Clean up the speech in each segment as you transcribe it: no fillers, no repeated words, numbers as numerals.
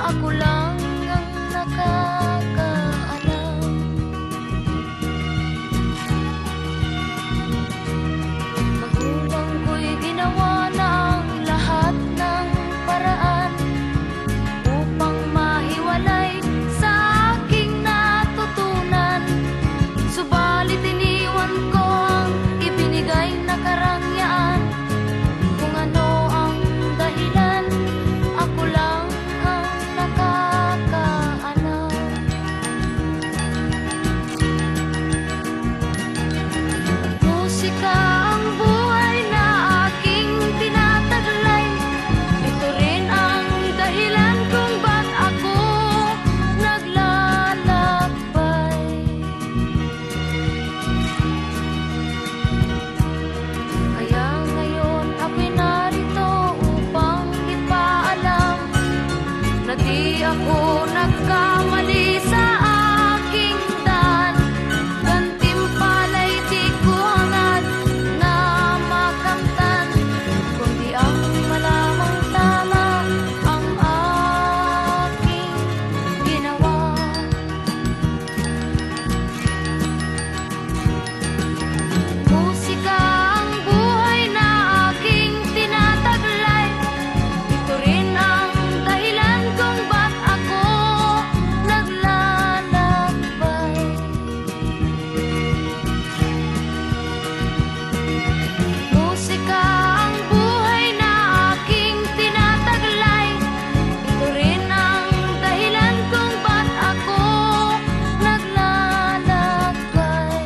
ako lang ang nakakaalam. Magulang ko'y ginawa na ang lahat ng paraan upang mahiwalay sa aking natutunan. Subalit iniwan ko ang ibinigay na karangyaan. Kung ano ang dahilan, ako lang ang nakakaalam. Musika ang buhay na aking tinataglay. Ito rin ang dahilan kung ba't ako naglalakbay. Kaya ngayon ako'y narito upang ipaalam na di ako nagkamali sa aking daan. Gantimpala'y di ko hangad na makamtan, kundi ang malamang tama ang aking ginawa. Musika ang buhay na aking tinataglay. Ito rin ang dahilan kung ba't ako naglalakbay. Musika ang buhay na aking tinataglay. Ito rin ang dahilan kung ba't ako naglalakbay.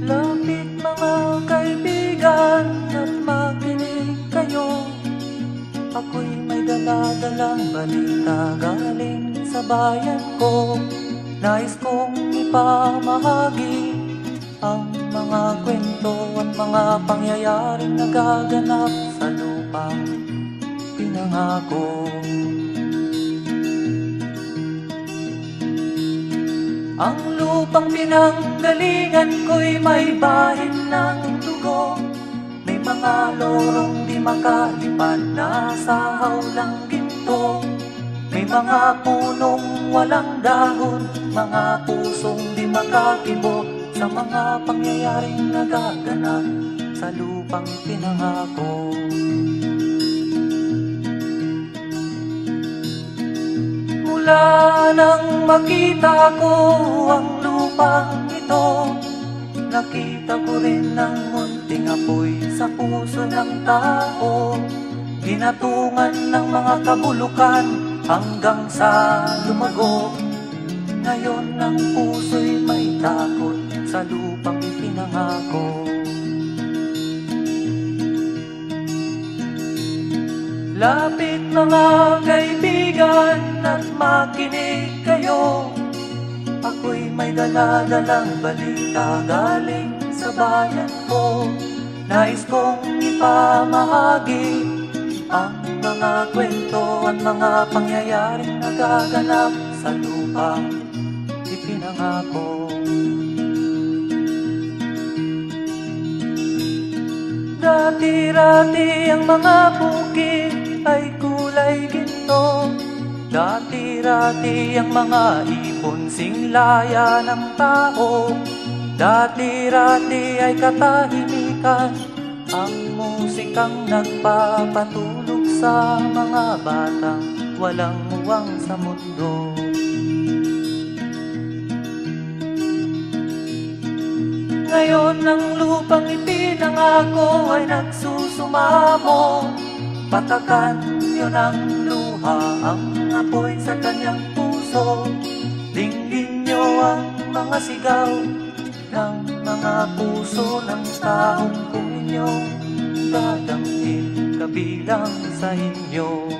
Lapit mga kaibigan at makinig kayo. Ako'y may dala-dalang balita galing sa bayan ko. Nais kong ipamahagi ang mga kwento at mga pangyayaring nagaganap sa lupang pinangako. Ang lupang pinanggalingan ko'y may bahin ng dugo. May mga lorong di makalipad na sa hawlang ginto. May mga punong walang dahon, mga pusong di makakibo sa mga pangyayaring nagaganap sa lupang pinangako. Mula nang makita ko ang lupang ito, nakita ko rin ang munting apoy sa puso ng tao. Ginatungan ng mga kabulukan hanggang sa lumago. Ngayon ang puso'y may takot sa lupang ipinangako. Lapit mga kaibigan at makinig kayo. Ako'y may dala-dalang balita galing sa bayan ko. Nais kong ipamahagi ang mga kwento at mga pangyayaring nagaganap sa lupang ipinangako. Dati-rati ang mga bukid ay kulay ginto. Dati-rati ang mga ibon singlaya ng tao. Dati-rati ay katahimikan ang musikang nagpapatulog sa mga batang walang muwang sa mundo. Ngayon ang lupang ipinangako ay nagsusumamo. Patakan yun ang luha, ang apoy sa kanyang puso. Dinggin nyo ang mga sigaw ng mga puso ng taong kung inyong dadamhin kabilang sa inyo.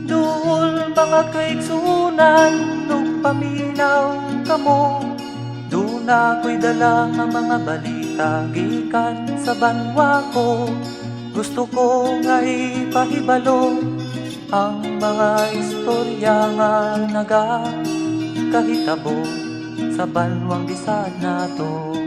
Duol mga kaigsunan, nung paminaw kamo, doon ako'y dala ang mga balita gikan sa banwa ko. Gusto ko nga ipahibalo ang mga istorya nga nagakahitabo sa banwang bisag nato.